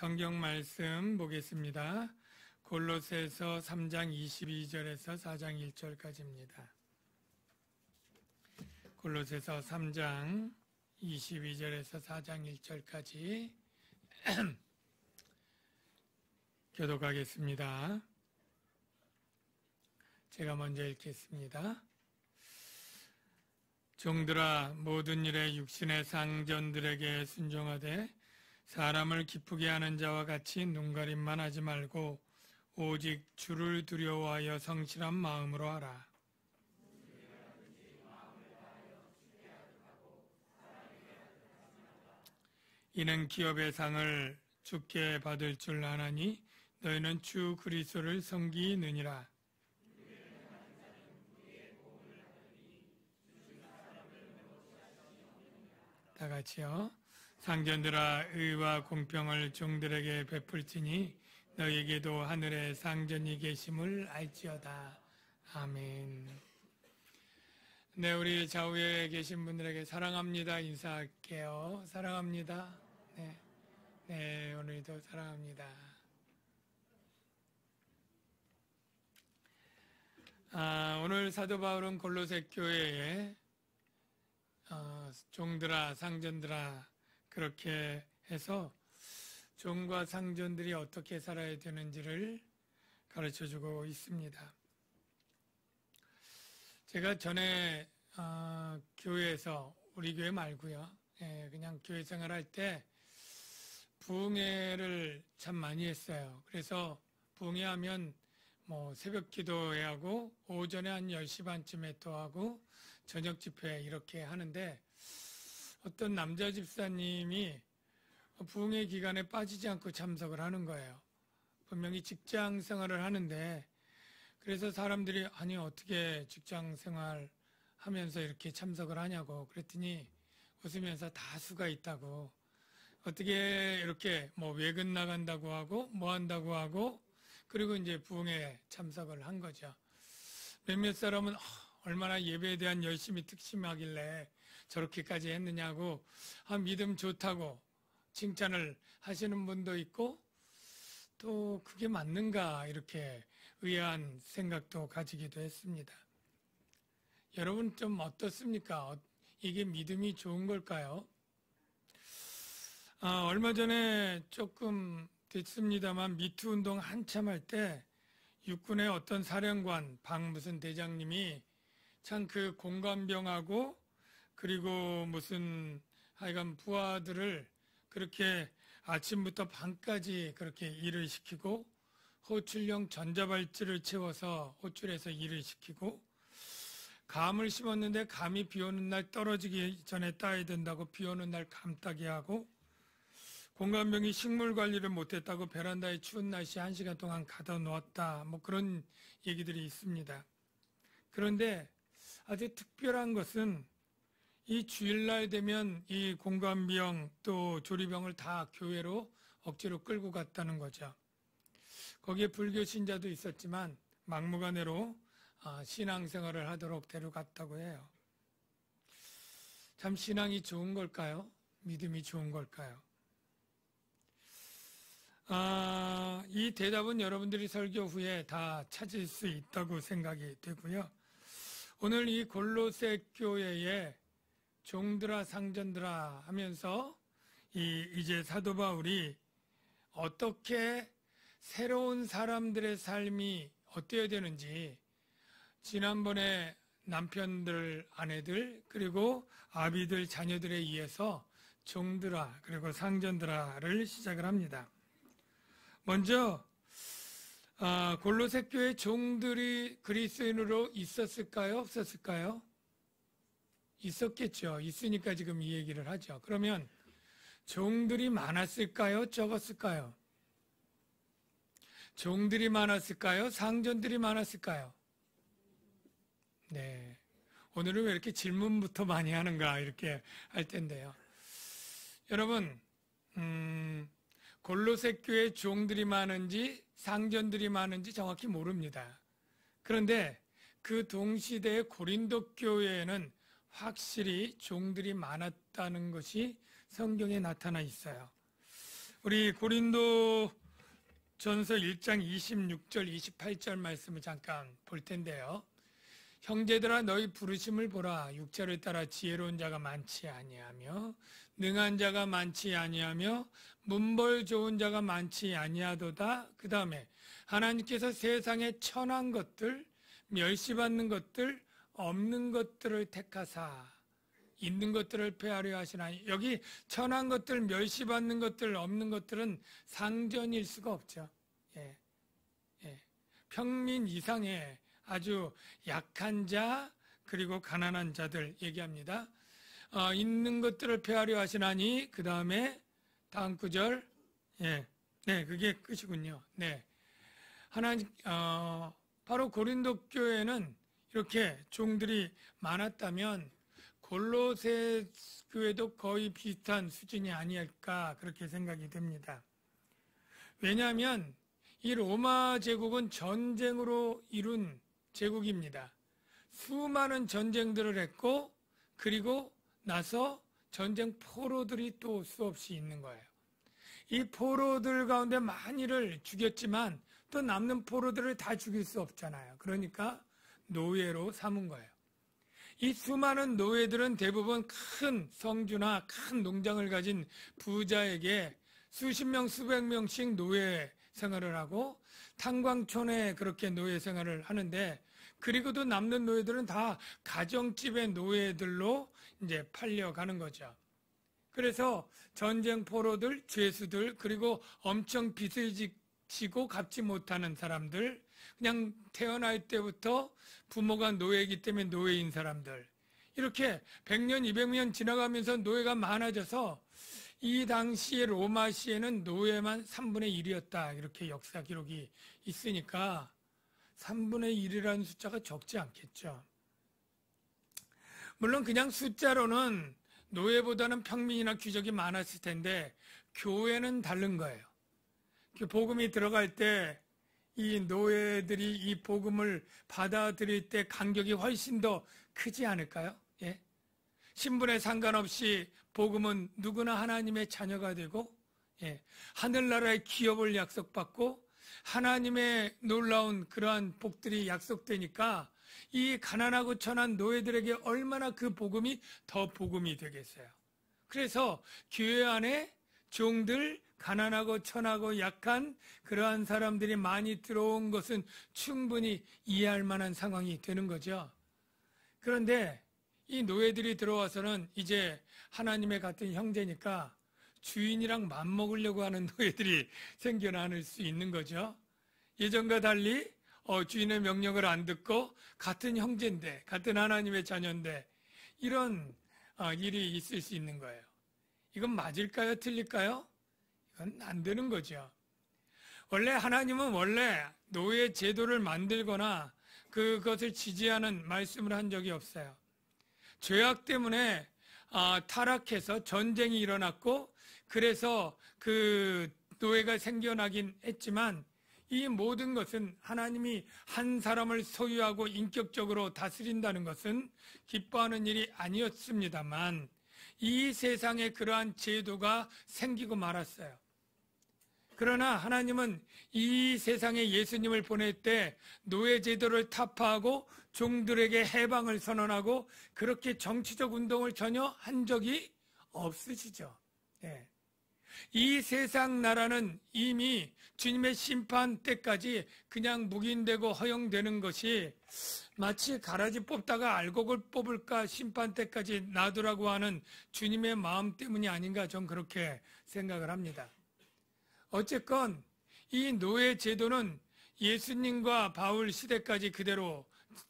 성경 말씀 보겠습니다. 골로새서 3장 22절에서 4장 1절까지입니다. 골로새서 3장 22절에서 4장 1절까지 교독하겠습니다. 제가 먼저 읽겠습니다. 종들아, 모든 일에 육신의 상전들에게 순종하되 사람을 기쁘게 하는 자와 같이 눈가림만 하지 말고 오직 주를 두려워하여 성실한 마음으로 하라. 이는 기업의 상을 주께 받을 줄 아나니 너희는 주 그리스도를 섬기느니라. 다 같이요. 상전들아, 의와 공평을 종들에게 베풀지니 너희에게도 하늘에 상전이 계심을 알지어다. 아멘. 네, 우리 좌우에 계신 분들에게 사랑합니다 인사할게요. 사랑합니다. 네, 오늘도 사랑합니다. 오늘 사도 바울은 골로새 교회에 종들아, 상전들아 그렇게 해서 종과 상전들이 어떻게 살아야 되는지를 가르쳐주고 있습니다. 제가 전에 교회에서, 우리 교회 말고요, 그냥 교회 생활할 때 부흥회를 참 많이 했어요. 그래서 부흥회하면 새벽 기도회 하고 오전에 한 10시 반쯤에 또 하고 저녁 집회 이렇게 하는데, 어떤 남자 집사님이 부흥회 기간에 빠지지 않고 참석을 하는 거예요. 분명히 직장 생활을 하는데, 그래서 사람들이 아니 어떻게 직장 생활 하면서 이렇게 참석을 하냐고 그랬더니 웃으면서 다수가 있다고, 어떻게 이렇게 외근 나간다고 하고 뭐 한다고 하고 그리고 이제 부흥회 참석을 한 거죠. 몇몇 사람은 얼마나 예배에 대한 열심히 특심하길래 저렇게까지 했느냐고 믿음 좋다고 칭찬을 하시는 분도 있고, 또 그게 맞는가 이렇게 의아한 생각도 가지기도 했습니다. 여러분 좀 어떻습니까? 이게 믿음이 좋은 걸까요? 얼마 전에 조금 됐습니다만 미투 운동 한참 할 때 육군의 어떤 사령관 무슨 대장님이 참 그 공관병하고 그리고 무슨 하여간 부하들을 그렇게 아침부터 밤까지 그렇게 일을 시키고 호출용 전자발찌를 채워서 호출해서 일을 시키고, 감을 심었는데 감이 비 오는 날 떨어지기 전에 따야 된다고 비 오는 날 감 따게 하고, 공관병이 식물 관리를 못했다고 베란다에 추운 날씨 1시간 동안 가둬 놓았다, 그런 얘기들이 있습니다. 그런데 아주 특별한 것은 이 주일날 되면 이 공관병 또 조리병을 다 교회로 억지로 끌고 갔다는 거죠. 거기에 불교 신자도 있었지만 막무가내로 신앙생활을 하도록 데려갔다고 해요. 참 신앙이 좋은 걸까요? 믿음이 좋은 걸까요? 이 대답은 여러분들이 설교 후에 다 찾을 수 있다고 생각이 되고요. 오늘 이 골로새 교회에 종들아 상전들아 하면서 이제 사도 바울이 어떻게 새로운 사람들의 삶이 어때야 되는지, 지난번에 남편들, 아내들, 그리고 아비들, 자녀들에 의해서 종들아 그리고 상전들아를 시작을 합니다. 먼저 골로새 교회 종들이 그리스도인으로 있었을까요? 없었을까요? 있었겠죠. 있으니까 지금 이 얘기를 하죠. 그러면 종들이 많았을까요? 적었을까요? 종들이 많았을까요? 상전들이 많았을까요? 네. 오늘은 왜 이렇게 질문부터 많이 하는가 이렇게 할 텐데요. 여러분, 골로새 교회 종들이 많은지 상전들이 많은지 정확히 모릅니다. 그런데 그 동시대의 고린도 교회에는 확실히 종들이 많았다는 것이 성경에 나타나 있어요. 우리 고린도 전서 1장 26절 28절 말씀을 잠깐 볼 텐데요. 형제들아 너희 부르심을 보라. 육체를 따라 지혜로운 자가 많지 아니하며 능한 자가 많지 아니하며 문벌 좋은 자가 많지 아니하도다. 그 다음에 하나님께서 세상에 천한 것들, 멸시받는 것들, 없는 것들을 택하사 있는 것들을 폐하려 하시나니, 여기 천한 것들, 멸시받는 것들, 없는 것들은 상전일 수가 없죠. 예. 평민 이상의 아주 약한 자, 그리고 가난한 자들 얘기합니다. 있는 것들을 폐하려 하시나니, 그 다음에 다음 구절, 그게 끝이군요. 하나님, 바로 고린도 교회는 이렇게 종들이 많았다면 골로새 교회도 거의 비슷한 수준이 아닐까 그렇게 생각이 됩니다. 왜냐하면 이 로마 제국은 전쟁으로 이룬 제국입니다. 수많은 전쟁들을 했고, 그리고 나서 전쟁 포로들이 또 수없이 있는 거예요. 이 포로들 가운데 많이를 죽였지만 또 남는 포로들을 다 죽일 수 없잖아요. 그러니까 노예로 삼은 거예요. 이 수많은 노예들은 대부분 큰 성주나 큰 농장을 가진 부자에게 수십 명, 수백 명씩 노예 생활을 하고 탄광촌에 그렇게 노예 생활을 하는데, 그리고도 남는 노예들은 다 가정집의 노예들로 이제 팔려가는 거죠. 그래서 전쟁 포로들, 죄수들, 그리고 엄청 빚을 지고 갚지 못하는 사람들, 그냥 태어날 때부터 부모가 노예이기 때문에 노예인 사람들, 이렇게 100년, 200년 지나가면서 노예가 많아져서 이 당시에 로마시에는 노예만 3분의 1이었다. 이렇게 역사 기록이 있으니까 3분의 1이라는 숫자가 적지 않겠죠. 물론 그냥 숫자로는 노예보다는 평민이나 귀족이 많았을 텐데 교회는 다른 거예요. 복음이 들어갈 때 이 노예들이 이 복음을 받아들일 때 간격이 훨씬 더 크지 않을까요? 신분에 상관없이 복음은 누구나 하나님의 자녀가 되고, 하늘나라의 기업을 약속받고 하나님의 놀라운 그러한 복들이 약속되니까 이 가난하고 천한 노예들에게 얼마나 그 복음이 더 복음이 되겠어요. 그래서 교회 안에 종들, 가난하고 천하고 약한 그러한 사람들이 많이 들어온 것은 충분히 이해할 만한 상황이 되는 거죠. 그런데 이 노예들이 들어와서는 이제 하나님의 같은 형제니까 주인이랑 맞먹으려고 하는 노예들이 생겨나는 수 있는 거죠. 예전과 달리 주인의 명령을 안 듣고 같은 형제인데, 같은 하나님의 자녀인데 이런 일이 있을 수 있는 거예요. 이건 맞을까요? 틀릴까요? 이건 안 되는 거죠. 원래 하나님은 원래 노예 제도를 만들거나 그것을 지지하는 말씀을 한 적이 없어요. 죄악 때문에 타락해서 전쟁이 일어났고, 그래서 그 노예가 생겨나긴 했지만 이 모든 것은 하나님이 한 사람을 소유하고 인격적으로 다스린다는 것은 기뻐하는 일이 아니었습니다만 이 세상에 그러한 제도가 생기고 말았어요. 그러나 하나님은 이 세상에 예수님을 보낼 때 노예 제도를 타파하고 종들에게 해방을 선언하고 그렇게 정치적 운동을 전혀 한 적이 없으시죠. 이 세상 나라는 이미 주님의 심판 때까지 그냥 묵인되고 허용되는 것이 마치 가라지 뽑다가 알곡을 뽑을까 심판 때까지 놔두라고 하는 주님의 마음 때문이 아닌가, 전 그렇게 생각을 합니다. 어쨌건 이 노예 제도는 예수님과 바울 시대까지 그대로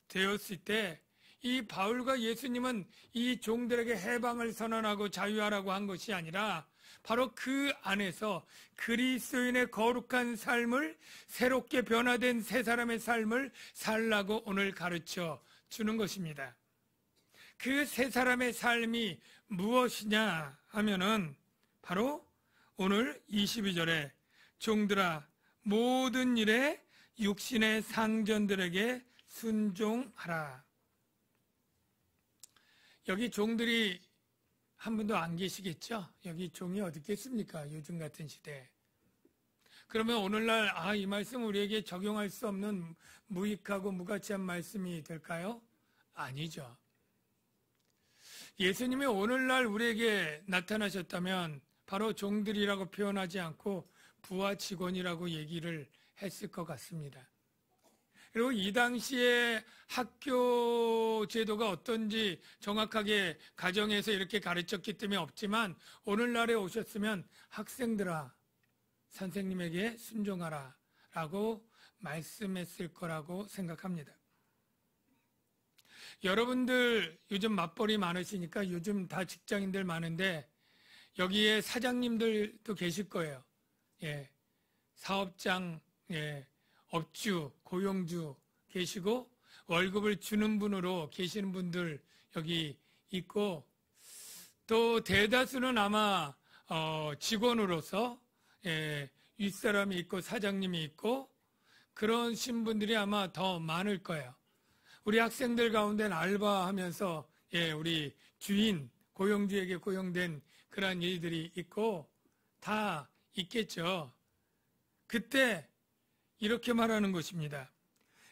되었을 때 이 바울과 예수님은 이 종들에게 해방을 선언하고 자유하라고 한 것이 아니라 바로 그 안에서 그리스도인의 거룩한 삶을, 새롭게 변화된 새 사람의 삶을 살라고 오늘 가르쳐 주는 것입니다. 그 새 사람의 삶이 무엇이냐 하면은 바로 오늘 22절에 종들아 모든 일에 육신의 상전들에게 순종하라. 여기 종들이 한 분도 안 계시겠죠? 여기 종이 어디 있겠습니까? 요즘 같은 시대에. 그러면 오늘날 이 말씀 우리에게 적용할 수 없는 무익하고 무가치한 말씀이 될까요? 아니죠. 예수님이 오늘날 우리에게 나타나셨다면 바로 종들이라고 표현하지 않고 부하 직원이라고 얘기를 했을 것 같습니다. 그리고 이 당시에 학교 제도가 어떤지 정확하게 가정에서 이렇게 가르쳤기 때문에 없지만 오늘날에 오셨으면 학생들아 선생님에게 순종하라 라고 말씀했을 거라고 생각합니다. 여러분들 요즘 맞벌이 많으시니까 요즘 다 직장인들 많은데 여기에 사장님들도 계실 거예요. 예, 사업장, 예, 업주, 고용주 계시고 월급을 주는 분으로 계시는 분들 여기 있고 또 대다수는 아마 직원으로서 예, 윗사람이 있고 사장님이 있고 그런 신분들이 아마 더 많을 거예요. 우리 학생들 가운데는 알바하면서 예, 우리 주인, 고용주에게 고용된 그런 일들이 있고 다 있겠죠. 그때 이렇게 말하는 것입니다.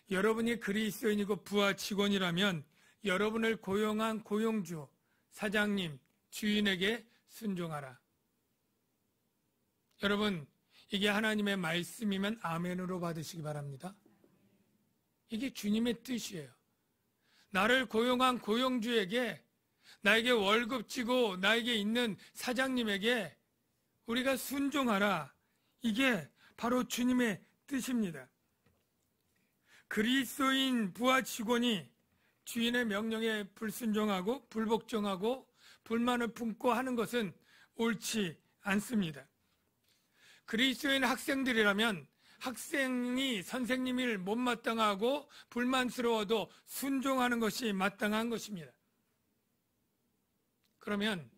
여러분이 그리스도인이고 부하 직원이라면 여러분을 고용한 고용주, 사장님, 주인에게 순종하라. 여러분, 이게 하나님의 말씀이면 아멘으로 받으시기 바랍니다. 이게 주님의 뜻이에요. 나를 고용한 고용주에게, 나에게 월급 지고 나에게 있는 사장님에게 우리가 순종하라. 이게 바로 주님의 뜻입니다. 그리스도인 부하 직원이 주인의 명령에 불순종하고 불복종하고 불만을 품고 하는 것은 옳지 않습니다. 그리스도인 학생들이라면 학생이 선생님을 못마땅하고 불만스러워도 순종하는 것이 마땅한 것입니다. 그러면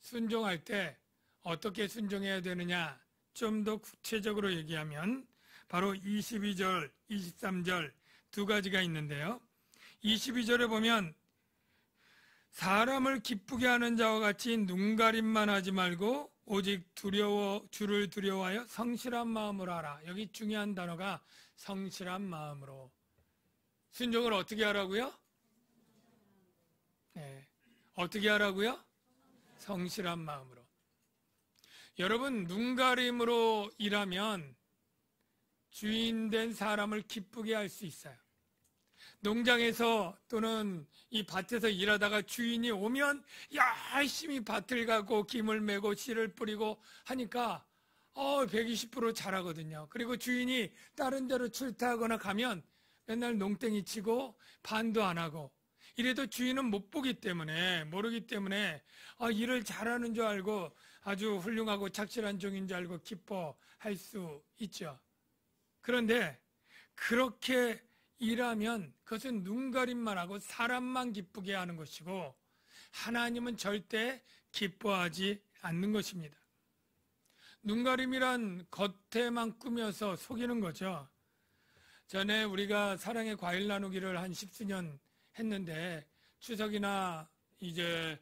순종할 때 어떻게 순종해야 되느냐? 좀 더 구체적으로 얘기하면 바로 22절, 23절 두 가지가 있는데요. 22절에 보면 사람을 기쁘게 하는 자와 같이 눈가림만 하지 말고 오직 주를 두려워하여 성실한 마음으로 하라. 여기 중요한 단어가 성실한 마음으로. 순종을 어떻게 하라고요? 네. 어떻게 하라고요? 성실한 마음으로. 여러분, 눈가림으로 일하면 주인된 사람을 기쁘게 할 수 있어요. 농장에서 또는 이 밭에서 일하다가 주인이 오면 열심히 밭을 가고 김을 메고 씨를 뿌리고 하니까 120% 잘하거든요. 그리고 주인이 다른 데로 출타하거나 가면 맨날 농땡이 치고 반도 안 하고 이래도 주인은 못 보기 때문에 모르기 때문에 일을 잘하는 줄 알고 아주 훌륭하고 착실한 종인 줄 알고 기뻐할 수 있죠. 그런데 그렇게 일하면 그것은 눈가림만 하고 사람만 기쁘게 하는 것이고 하나님은 절대 기뻐하지 않는 것입니다. 눈가림이란 겉에만 꾸며서 속이는 거죠. 전에 우리가 사랑의 과일 나누기를 한 10수년 했는데 추석이나 이제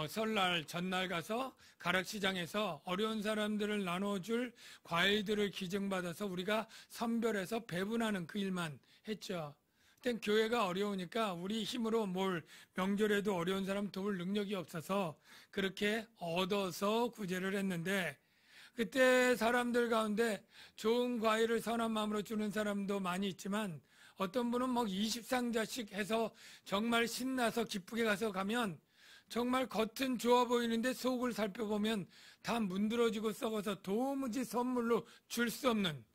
설날 전날 가서 가락시장에서 어려운 사람들을 나눠줄 과일들을 기증받아서 우리가 선별해서 배분하는 그 일만 했죠. 그땐 교회가 어려우니까 우리 힘으로 뭘 명절에도 어려운 사람 도울 능력이 없어서 그렇게 얻어서 구제를 했는데 그때 사람들 가운데 좋은 과일을 선한 마음으로 주는 사람도 많이 있지만 어떤 분은 20상자씩 해서 정말 신나서 기쁘게 가면 정말 겉은 좋아 보이는데 속을 살펴보면 다 문드러지고 썩어서 도무지 선물로 줄 수 없는,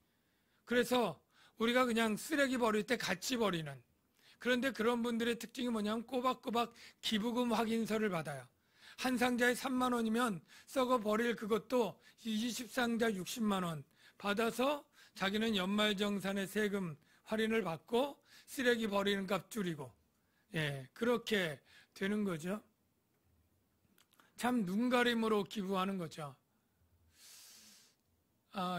그래서 우리가 그냥 쓰레기 버릴 때 같이 버리는, 그런데 그런 분들의 특징이 뭐냐면 꼬박꼬박 기부금 확인서를 받아요. 한 상자에 3만 원이면 썩어 버릴 그것도 20상자 60만 원 받아서 자기는 연말정산의 세금 할인을 받고 쓰레기 버리는 값 줄이고, 그렇게 되는 거죠. 참 눈가림으로 기부하는 거죠.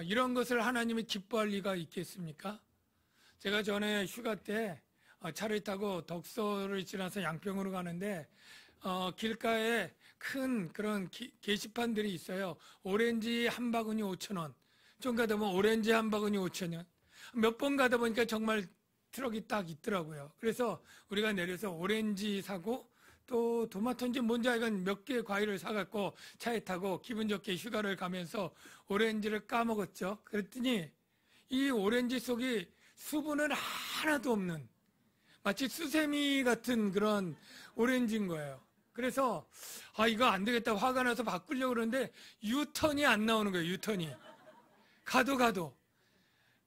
이런 것을 하나님이 기뻐할 리가 있겠습니까? 제가 전에 휴가 때 차를 타고 덕소를 지나서 양평으로 가는데 길가에 큰 그런 게시판들이 있어요. 오렌지 한 바구니 5,000원. 좀 가다 보면 오렌지 한 바구니 5,000원. 몇 번 가다 보니까 정말 트럭이 딱 있더라고요. 그래서 우리가 내려서 오렌지 사고 또 토마토인지 뭔지 하여간 몇 개 과일을 사갖고 차에 타고 기분 좋게 휴가를 가면서 오렌지를 까먹었죠. 그랬더니 이 오렌지 속에 수분은 하나도 없는 마치 수세미 같은 그런 오렌지인 거예요. 그래서 이거 안 되겠다 화가 나서 바꾸려고 그러는데 유턴이 안 나오는 거예요. 유턴이 가도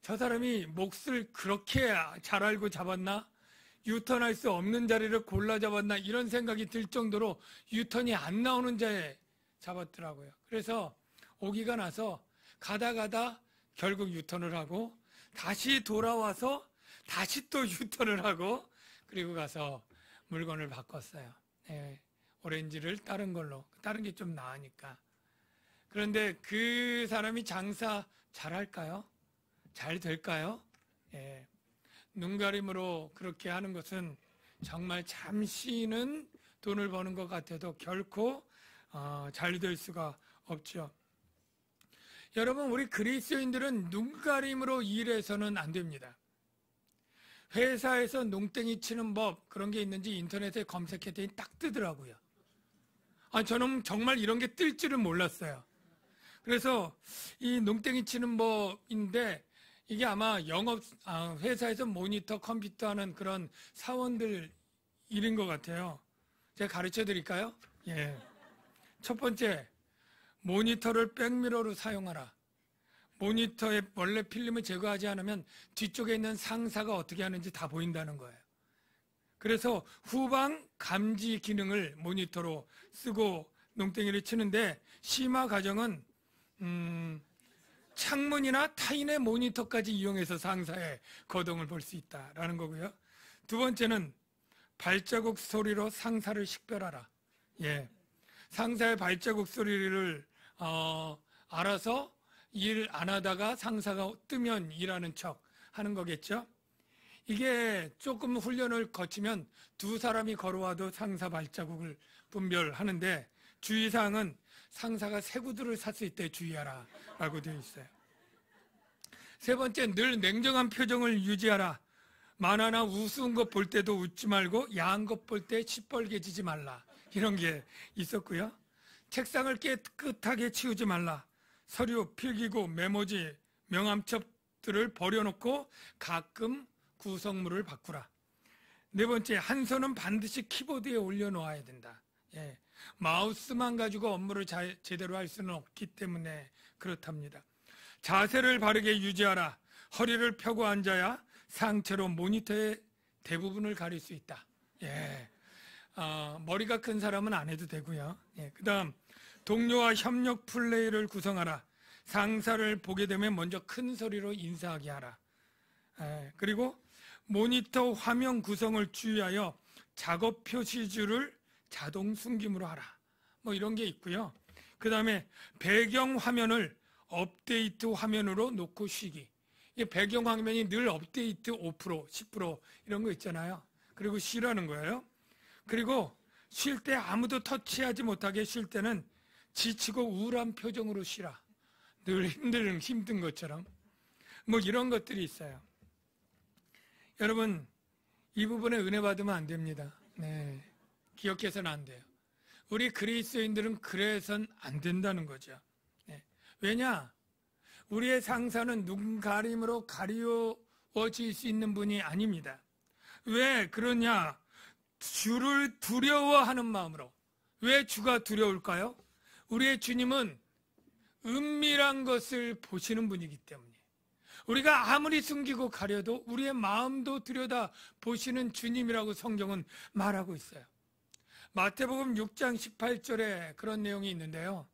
저 사람이 몫을 그렇게 잘 알고 잡았나? 유턴할 수 없는 자리를 골라 잡았나? 이런 생각이 들 정도로 유턴이 안 나오는 자에 잡았더라고요. 그래서 오기가 나서 가다 결국 유턴을 하고 다시 돌아와서 다시 또 유턴을 하고 그리고 가서 물건을 바꿨어요. 네, 오렌지를 다른 걸로. 다른 게 좀 나으니까. 그런데 그 사람이 장사 잘할까요? 잘 될까요? 예. 눈가림으로 그렇게 하는 것은 정말 잠시는 돈을 버는 것 같아도 결코 잘 될 수가 없죠. 여러분, 우리 그리스도인들은 눈가림으로 일해서는 안 됩니다. 회사에서 농땡이 치는 법 그런 게 있는지 인터넷에 검색했더니 딱 뜨더라고요. 저는 정말 이런 게 뜰 줄은 몰랐어요. 그래서 이 농땡이 치는 법인데 이게 아마 회사에서 모니터 컴퓨터 하는 그런 사원들 일인 것 같아요. 제가 가르쳐 드릴까요? 예. 첫 번째, 모니터를 백미러로 사용하라. 모니터에 원래 필름을 제거하지 않으면 뒤쪽에 있는 상사가 어떻게 하는지 다 보인다는 거예요. 그래서 후방 감지 기능을 모니터로 쓰고 농땡이를 치는데 심화 과정은 창문이나 타인의 모니터까지 이용해서 상사의 거동을 볼 수 있다라는 거고요. 두 번째는 발자국 소리로 상사를 식별하라. 예, 상사의 발자국 소리를 알아서 일 안 하다가 상사가 뜨면 일하는 척 하는 거겠죠. 이게 조금 훈련을 거치면 두 사람이 걸어와도 상사 발자국을 분별하는데 주의사항은 상사가 새 구두를 샀을 때 주의하라 라고 되어 있어요. 세 번째, 늘 냉정한 표정을 유지하라. 만화나 우스운 것 볼 때도 웃지 말고 야한 것 볼 때 시뻘개지지 말라. 이런 게 있었고요. 책상을 깨끗하게 치우지 말라. 서류, 필기구, 메모지, 명함첩들을 버려놓고 가끔 구성물을 바꾸라. 네 번째, 한 손은 반드시 키보드에 올려놓아야 된다. 예, 마우스만 가지고 업무를 제대로 할 수는 없기 때문에 그렇답니다. 자세를 바르게 유지하라. 허리를 펴고 앉아야 상체로 모니터의 대부분을 가릴 수 있다. 예, 머리가 큰 사람은 안 해도 되고요. 예, 그 다음 동료와 협력 플레이를 구성하라. 상사를 보게 되면 먼저 큰 소리로 인사하게 하라. 예, 그리고 모니터 화면 구성을 주의하여 작업 표시줄을 자동 숨김으로 하라. 뭐 이런 게 있고요. 그 다음에 배경 화면을 업데이트 화면으로 놓고 쉬기. 이 배경 화면이 늘 업데이트 5%, 10% 이런 거 있잖아요. 그리고 쉬라는 거예요. 그리고 쉴 때 아무도 터치하지 못하게 쉴 때는 지치고 우울한 표정으로 쉬라. 늘 힘든 것처럼. 뭐 이런 것들이 있어요. 여러분, 이 부분에 은혜 받으면 안 됩니다. 네, 기억해서는 안 돼요. 우리 그리스도인들은 그래서는 안 된다는 거죠. 네. 왜냐? 우리의 상사는 눈가림으로 가리워질 수 있는 분이 아닙니다. 왜 그러냐? 주를 두려워하는 마음으로. 왜 주가 두려울까요? 우리의 주님은 은밀한 것을 보시는 분이기 때문에. 우리가 아무리 숨기고 가려도 우리의 마음도 들여다 보시는 주님이라고 성경은 말하고 있어요. 마태복음 6장 18절에 그런 내용이 있는데요.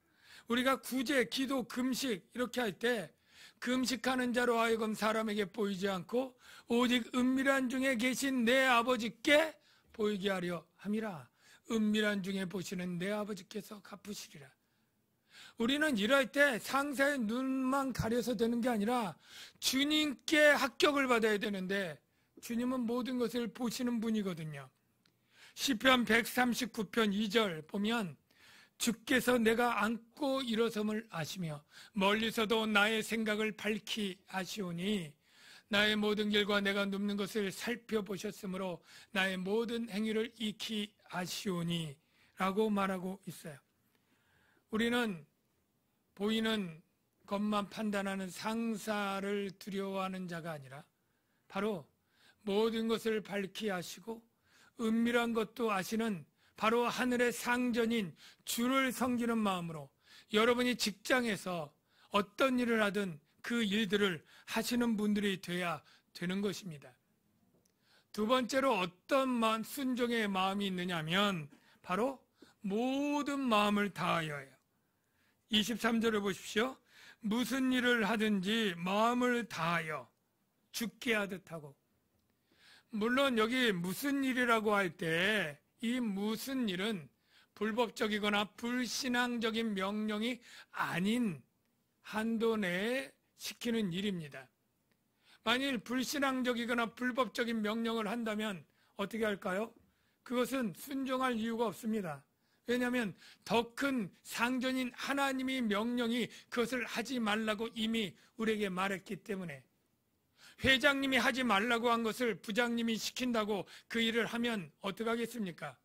우리가 구제, 기도, 금식 이렇게 할 때 금식하는 자로 하여금 사람에게 보이지 않고 오직 은밀한 중에 계신 내 아버지께 보이게 하려 함이라. 은밀한 중에 보시는 내 아버지께서 갚으시리라. 우리는 일할 때 상사의 눈만 가려서 되는 게 아니라 주님께 합격을 받아야 되는데 주님은 모든 것을 보시는 분이거든요. 시편 139편 2절 보면 주께서 내가 앉고 일어섬을 아시며 멀리서도 나의 생각을 밝히 아시오니 나의 모든 길과 내가 눕는 것을 살펴보셨으므로 나의 모든 행위를 익히 아시오니 라고 말하고 있어요. 우리는 보이는 것만 판단하는 상사를 두려워하는 자가 아니라 바로 모든 것을 밝히 아시고 은밀한 것도 아시는 바로 하늘의 상전인 주를 섬기는 마음으로 여러분이 직장에서 어떤 일을 하든 그 일들을 하시는 분들이 돼야 되는 것입니다. 두 번째로 어떤 순종의 마음이 있느냐면 바로 모든 마음을 다하여예요. 23절을 보십시오. 무슨 일을 하든지 마음을 다하여 죽게 하듯 하고, 물론 여기 무슨 일이라고 할 때 이 무슨 일은 불법적이거나 불신앙적인 명령이 아닌 한도 내에 시키는 일입니다. 만일 불신앙적이거나 불법적인 명령을 한다면 어떻게 할까요? 그것은 순종할 이유가 없습니다. 왜냐하면 더 큰 상전인 하나님의 명령이 그것을 하지 말라고 이미 우리에게 말했기 때문에, 회장님이 하지 말라고 한 것을 부장님이 시킨다고 그 일을 하면 어떡하겠습니까?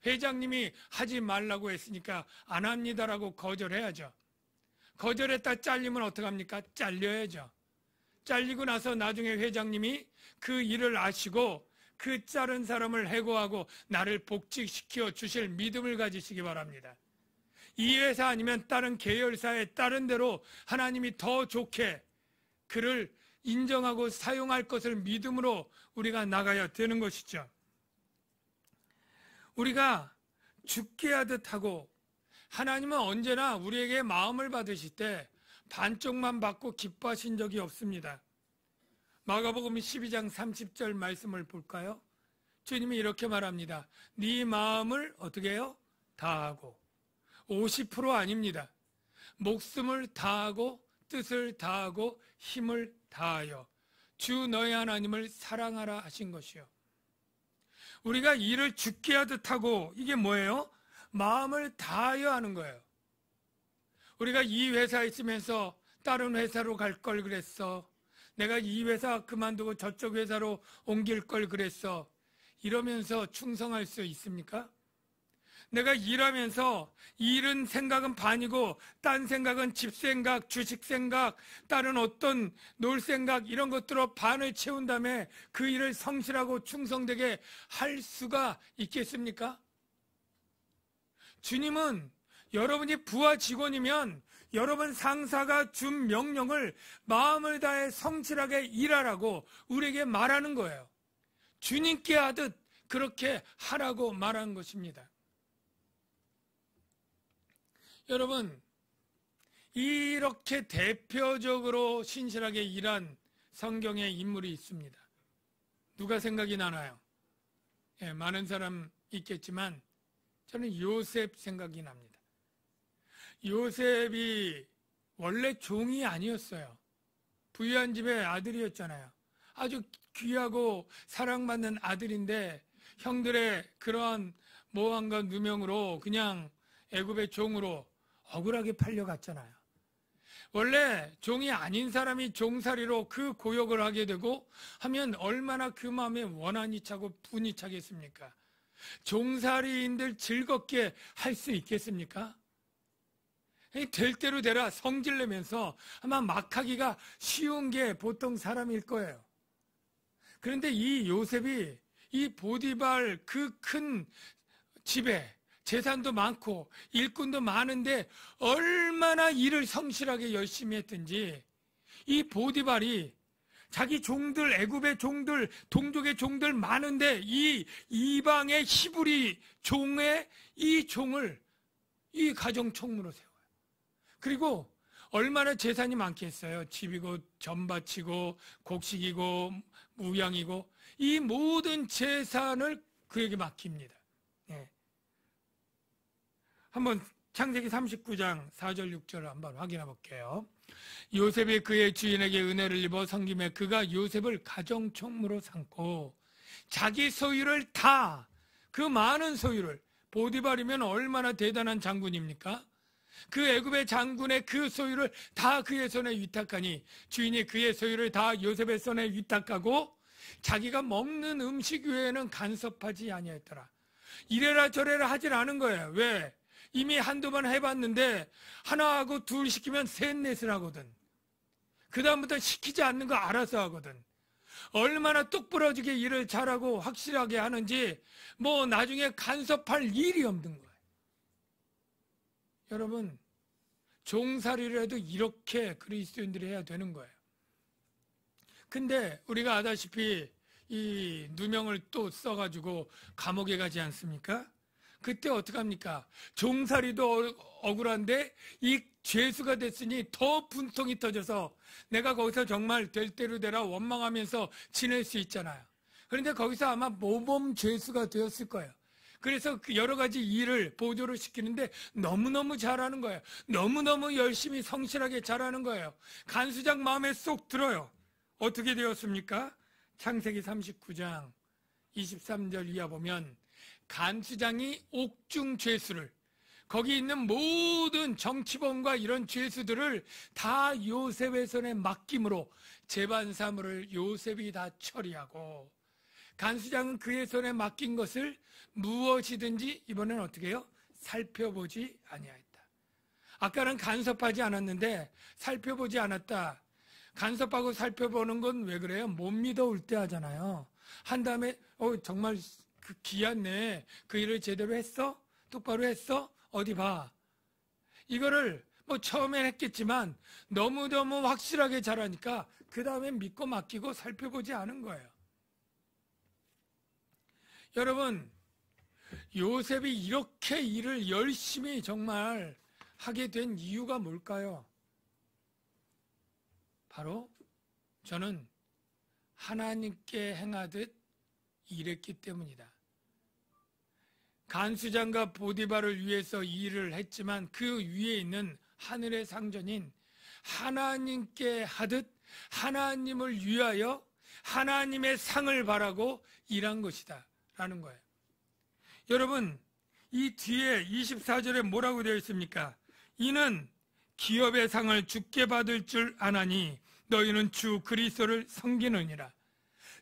회장님이 하지 말라고 했으니까 안 합니다라고 거절해야죠. 거절했다 잘리면 어떡합니까? 잘려야죠. 잘리고 나서 나중에 회장님이 그 일을 아시고 그 자른 사람을 해고하고 나를 복직시켜 주실 믿음을 가지시기 바랍니다. 이 회사 아니면 다른 계열사에 다른 데로 하나님이 더 좋게 그를 인정하고 사용할 것을 믿음으로 우리가 나가야 되는 것이죠. 우리가 죽게 하듯 하고, 하나님은 언제나 우리에게 마음을 받으실 때 반쪽만 받고 기뻐하신 적이 없습니다. 마가복음 12장 30절 말씀을 볼까요? 주님이 이렇게 말합니다. 네 마음을 어떻게 해요? 다하고. 50% 아닙니다. 목숨을 다하고 뜻을 다하고 힘을 다하여 주 너희 하나님을 사랑하라 하신 것이요. 우리가 일을 죽게 하듯 하고, 이게 뭐예요? 마음을 다하여 하는 거예요. 우리가 이 회사에 있으면서 다른 회사로 갈 걸 그랬어. 내가 이 회사 그만두고 저쪽 회사로 옮길 걸 그랬어. 이러면서 충성할 수 있습니까? 내가 일하면서 일은 생각은 반이고 딴 생각은 집 생각, 주식 생각, 다른 어떤 놀 생각 이런 것들로 반을 채운 다음에 그 일을 성실하고 충성되게 할 수가 있겠습니까? 주님은 여러분이 부하 직원이면 여러분 상사가 준 명령을 마음을 다해 성실하게 일하라고 우리에게 말하는 거예요. 주님께 하듯 그렇게 하라고 말한 것입니다. 여러분, 이렇게 대표적으로 신실하게 일한 성경의 인물이 있습니다. 누가 생각이 나나요? 예, 많은 사람 있겠지만 저는 요셉 생각이 납니다. 요셉이 원래 종이 아니었어요. 부유한 집의 아들이었잖아요. 아주 귀하고 사랑받는 아들인데 형들의 그러한 모함과 누명으로 그냥 애굽의 종으로 억울하게 팔려갔잖아요. 원래 종이 아닌 사람이 종살이로 그 고역을 하게 되고 하면 얼마나 그 마음에 원한이 차고 분이 차겠습니까? 종살이인들 즐겁게 할 수 있겠습니까? 될 대로 되라 성질내면서 아마 막 하기가 쉬운 게 보통 사람일 거예요. 그런데 이 요셉이 이 보디발 그 큰 집에 재산도 많고 일꾼도 많은데 얼마나 일을 성실하게 열심히 했든지 이 보디발이 자기 종들, 애굽의 종들, 동족의 종들 많은데 이 이방의 히브리 종의 이 종을 이 가정 총무로 세워요. 그리고 얼마나 재산이 많겠어요. 집이고 전밭이고 곡식이고 무양이고 이 모든 재산을 그에게 맡깁니다. 네. 한번 창세기 39장 4절 6절을 한번 확인해 볼게요. 요셉이 그의 주인에게 은혜를 입어 섬김에 그가 요셉을 가정총무로 삼고 자기 소유를 다 그 많은 소유를, 보디발이면 얼마나 대단한 장군입니까? 그 애굽의 장군의 그 소유를 다 그의 손에 위탁하니 주인이 그의 소유를 다 요셉의 손에 위탁하고 자기가 먹는 음식 외에는 간섭하지 아니했더라. 이래라 저래라 하질 않은 거예요. 왜? 이미 한두 번 해봤는데 하나하고 둘 시키면 셋 넷을 하거든. 그 다음부터 시키지 않는 거 알아서 하거든. 얼마나 똑부러지게 일을 잘하고 확실하게 하는지 뭐 나중에 간섭할 일이 없는 거예요. 여러분, 종살이를 해도 이렇게 그리스도인들이 해야 되는 거예요. 근데 우리가 아다시피 이 누명을 또 써가지고 감옥에 가지 않습니까? 그때 어떡합니까? 종살이도 억울한데 이 죄수가 됐으니 더 분통이 터져서 내가 거기서 정말 될 대로 되라 원망하면서 지낼 수 있잖아요. 그런데 거기서 아마 모범 죄수가 되었을 거예요. 그래서 여러 가지 일을 보조를 시키는데 너무너무 잘하는 거예요. 너무너무 열심히 성실하게 잘하는 거예요. 간수장 마음에 쏙 들어요. 어떻게 되었습니까? 창세기 39장 23절 이하 보면 간수장이 옥중 죄수를, 거기 있는 모든 정치범과 이런 죄수들을 다 요셉의 손에 맡김으로 재반 사물을 요셉이 다 처리하고, 간수장은 그의 손에 맡긴 것을 무엇이든지 이번엔 어떻게 해요? 살펴보지 아니하였다. 아까는 간섭하지 않았는데 살펴보지 않았다. 간섭하고 살펴보는 건 왜 그래요? 못 믿어올 때 하잖아요. 한 다음에 정말 그 귀하네. 그 일을 제대로 했어? 똑바로 했어? 어디 봐. 이거를 뭐 처음엔 했겠지만 너무너무 확실하게 잘하니까 그 다음에 믿고 맡기고 살펴보지 않은 거예요. 여러분, 요셉이 이렇게 일을 열심히 정말 하게 된 이유가 뭘까요? 바로 저는 하나님께 행하듯 일했기 때문이다. 간수장과 보디발을 위해서 일을 했지만 그 위에 있는 하늘의 상전인 하나님께 하듯 하나님을 위하여 하나님의 상을 바라고 일한 것이다 라는 거예요. 여러분, 이 뒤에 24절에 뭐라고 되어 있습니까? 이는 기업의 상을 주께 받을 줄 아나니 너희는 주 그리스도를 섬기느니라.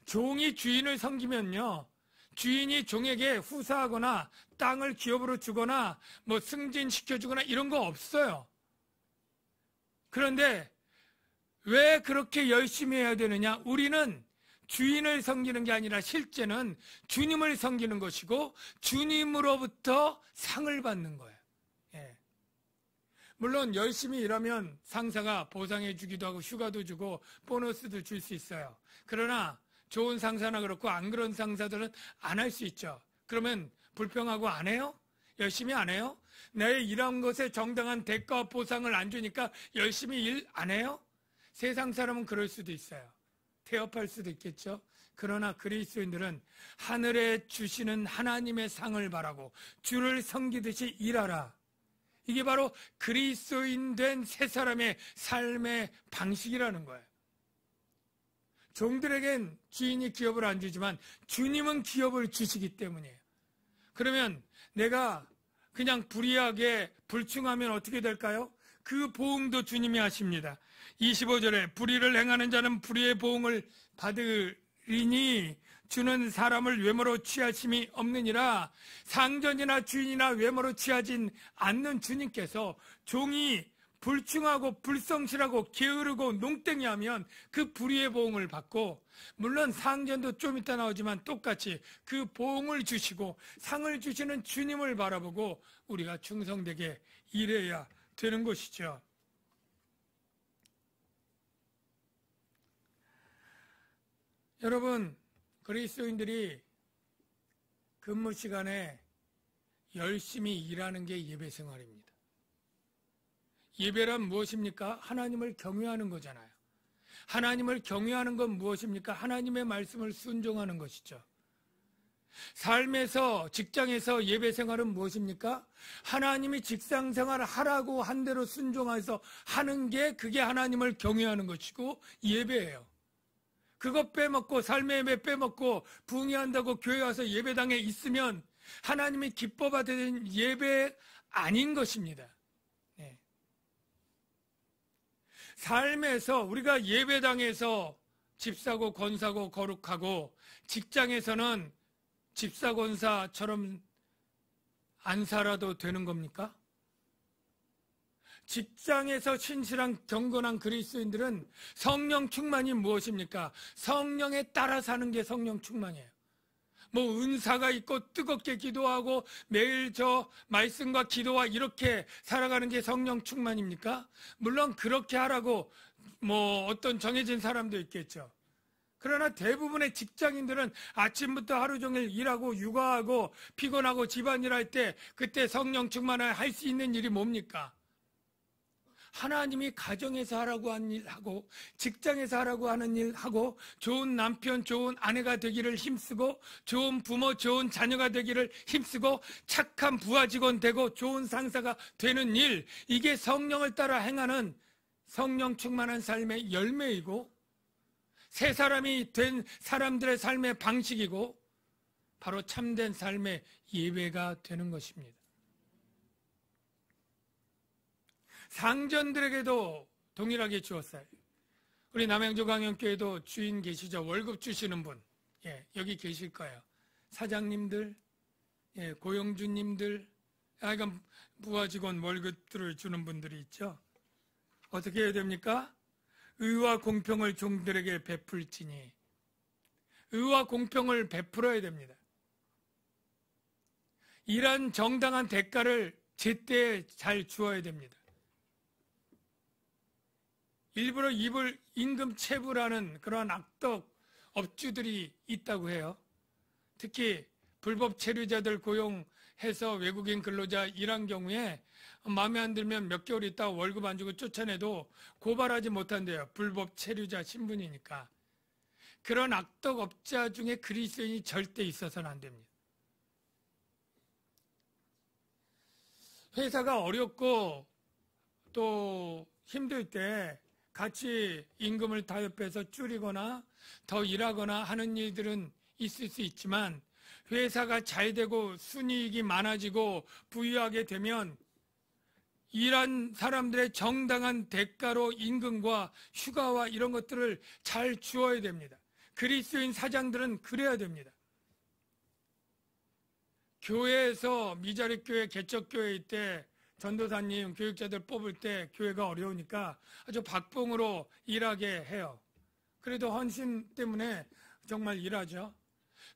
종이 주인을 섬기면요, 주인이 종에게 후사하거나 땅을 기업으로 주거나 뭐 승진시켜주거나 이런 거 없어요. 그런데 왜 그렇게 열심히 해야 되느냐? 우리는 주인을 섬기는 게 아니라 실제는 주님을 섬기는 것이고 주님으로부터 상을 받는 거예요. 예. 물론 열심히 일하면 상사가 보상해 주기도 하고 휴가도 주고 보너스도 줄 수 있어요. 그러나 좋은 상사나 그렇고 안 그런 상사들은 안 할 수 있죠. 그러면 불평하고 안 해요? 열심히 안 해요? 내 일한 것에 정당한 대가와 보상을 안 주니까 열심히 일 안 해요? 세상 사람은 그럴 수도 있어요. 태업할 수도 있겠죠. 그러나 그리스도인들은 하늘에 주시는 하나님의 상을 바라고 주를 섬기듯이 일하라. 이게 바로 그리스도인 된 새 사람의 삶의 방식이라는 거예요. 종들에겐 주인이 기업을 안 주지만 주님은 기업을 주시기 때문이에요. 그러면 내가 그냥 불의하게 불충하면 어떻게 될까요? 그 보응도 주님이 하십니다. 25절에 불의를 행하는 자는 불의의 보응을 받으리니 주는 사람을 외모로 취하심이 없느니라. 상전이나 주인이나 외모로 취하진 않는 주님께서 종이 불충하고 불성실하고 게으르고 농땡이하면 그 불의의 보응을 받고, 물론 상전도 좀 이따 나오지만 똑같이 그 보응을 주시고 상을 주시는 주님을 바라보고 우리가 충성되게 일해야 되는 것이죠. 여러분, 그리스도인들이 근무 시간에 열심히 일하는 게 예배 생활입니다. 예배란 무엇입니까? 하나님을 경외하는 거잖아요. 하나님을 경외하는 건 무엇입니까? 하나님의 말씀을 순종하는 것이죠. 삶에서, 직장에서 예배 생활은 무엇입니까? 하나님이 직장 생활을 하라고 한 대로 순종해서 하는 게 그게 하나님을 경외하는 것이고 예배예요. 그거 빼먹고 삶의 예배 빼먹고 붕괴한다고 교회 와서 예배당에 있으면 하나님이 기뻐 받는 예배 아닌 것입니다. 네. 삶에서 우리가 예배당에서 집사고 권사고 거룩하고 직장에서는 집사 권사처럼 안 살아도 되는 겁니까? 직장에서 신실한 경건한 그리스도인들은 성령 충만이 무엇입니까? 성령에 따라 사는 게 성령 충만이에요. 뭐 은사가 있고 뜨겁게 기도하고 매일 저 말씀과 기도와 이렇게 살아가는 게 성령 충만입니까? 물론 그렇게 하라고 뭐 어떤 정해진 사람도 있겠죠. 그러나 대부분의 직장인들은 아침부터 하루 종일 일하고 육아하고 피곤하고 집안일 할 때 그때 성령 충만을 할 수 있는 일이 뭡니까? 하나님이 가정에서 하라고 하는 일하고 직장에서 하라고 하는 일하고 좋은 남편, 좋은 아내가 되기를 힘쓰고 좋은 부모, 좋은 자녀가 되기를 힘쓰고 착한 부하 직원 되고 좋은 상사가 되는 일, 이게 성령을 따라 행하는 성령 충만한 삶의 열매이고 새 사람이 된 사람들의 삶의 방식이고 바로 참된 삶의 예배가 되는 것입니다. 상전들에게도 동일하게 주었어요. 우리 남양주광역교회도 주인 계시죠. 월급 주시는 분. 예, 여기 계실 거예요. 사장님들, 예, 고용주님들, 약간 부하 직원 월급들을 주는 분들이 있죠. 어떻게 해야 됩니까? 의와 공평을 종들에게 베풀지니. 의와 공평을 베풀어야 됩니다. 이런 정당한 대가를 제때 잘 주어야 됩니다. 일부러 입을 임금 체불하는 그러한 악덕 업주들이 있다고 해요. 특히 불법 체류자들 고용해서 외국인 근로자 일한 경우에 마음에 안 들면 몇 개월 있다 월급 안 주고 쫓아내도 고발하지 못한대요. 불법 체류자 신분이니까. 그런 악덕 업자 중에 그리스도인이 절대 있어서는 안 됩니다. 회사가 어렵고 또 힘들 때 같이 임금을 타협해서 줄이거나 더 일하거나 하는 일들은 있을 수 있지만 회사가 잘 되고 순이익이 많아지고 부유하게 되면 일한 사람들의 정당한 대가로 임금과 휴가와 이런 것들을 잘 주어야 됩니다. 그리스도인 사장들은 그래야 됩니다. 교회에서 미자립교회, 개척교회일 때 전도사님, 교육자들 뽑을 때 교회가 어려우니까 아주 박봉으로 일하게 해요. 그래도 헌신 때문에 정말 일하죠.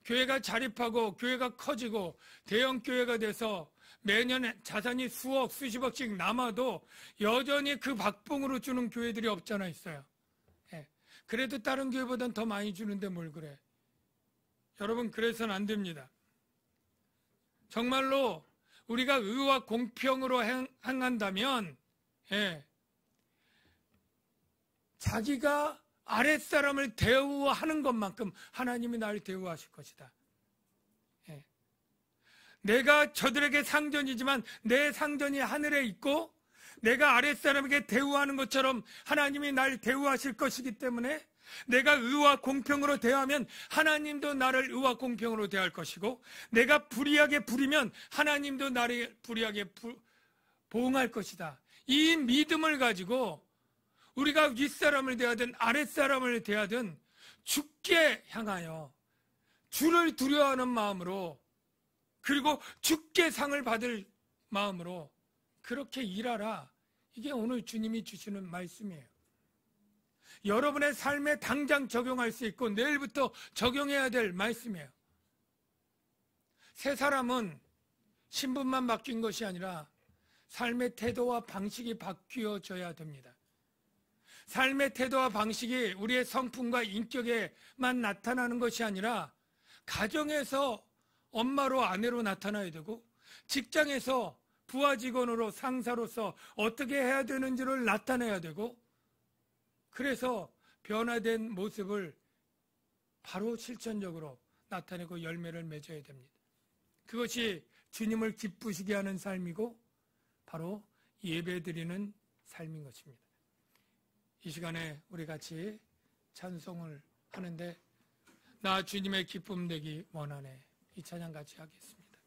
교회가 자립하고 교회가 커지고 대형 교회가 돼서 매년 자산이 수억, 수십억씩 남아도 여전히 그 박봉으로 주는 교회들이 없잖아 있어요. 예. 그래도 다른 교회보단 더 많이 주는데 뭘 그래. 여러분, 그래서는 안 됩니다. 정말로 우리가 의와 공평으로 행한다면 자기가 아랫사람을 대우하는 것만큼 하나님이 나를 대우하실 것이다. 내가 저들에게 상전이지만 내 상전이 하늘에 있고 내가 아랫사람에게 대우하는 것처럼 하나님이 날 대우하실 것이기 때문에 내가 의와 공평으로 대하면 하나님도 나를 의와 공평으로 대할 것이고 내가 불의하게 부리면 하나님도 나를 불의하게 보응할 것이다. 이 믿음을 가지고 우리가 윗사람을 대하든 아랫사람을 대하든 주께 향하여 주를 두려워하는 마음으로 그리고 주께 상을 받을 마음으로 그렇게 일하라. 이게 오늘 주님이 주시는 말씀이에요. 여러분의 삶에 당장 적용할 수 있고 내일부터 적용해야 될 말씀이에요. 새 사람은 신분만 바뀐 것이 아니라 삶의 태도와 방식이 바뀌어져야 됩니다. 삶의 태도와 방식이 우리의 성품과 인격에만 나타나는 것이 아니라 가정에서 엄마로 아내로 나타나야 되고 직장에서 부하 직원으로 상사로서 어떻게 해야 되는지를 나타내야 되고 그래서 변화된 모습을 바로 실천적으로 나타내고 열매를 맺어야 됩니다. 그것이 주님을 기쁘시게 하는 삶이고 바로 예배드리는 삶인 것입니다. 이 시간에 우리 같이 찬송을 하는데 나 주님의 기쁨 되기 원하네. 이 찬양 같이 하겠습니다.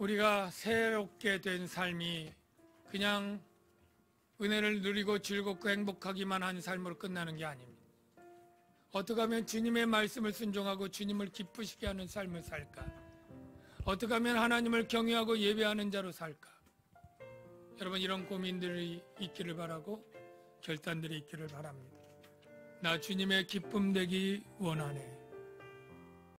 우리가 새롭게 된 삶이 그냥 은혜를 누리고 즐겁고 행복하기만 한 삶으로 끝나는 게 아닙니다. 어떻게 하면 주님의 말씀을 순종하고 주님을 기쁘시게 하는 삶을 살까? 어떻게 하면 하나님을 경외하고 예배하는 자로 살까? 여러분, 이런 고민들이 있기를 바라고 결단들이 있기를 바랍니다. 나 주님의 기쁨 되기 원하네.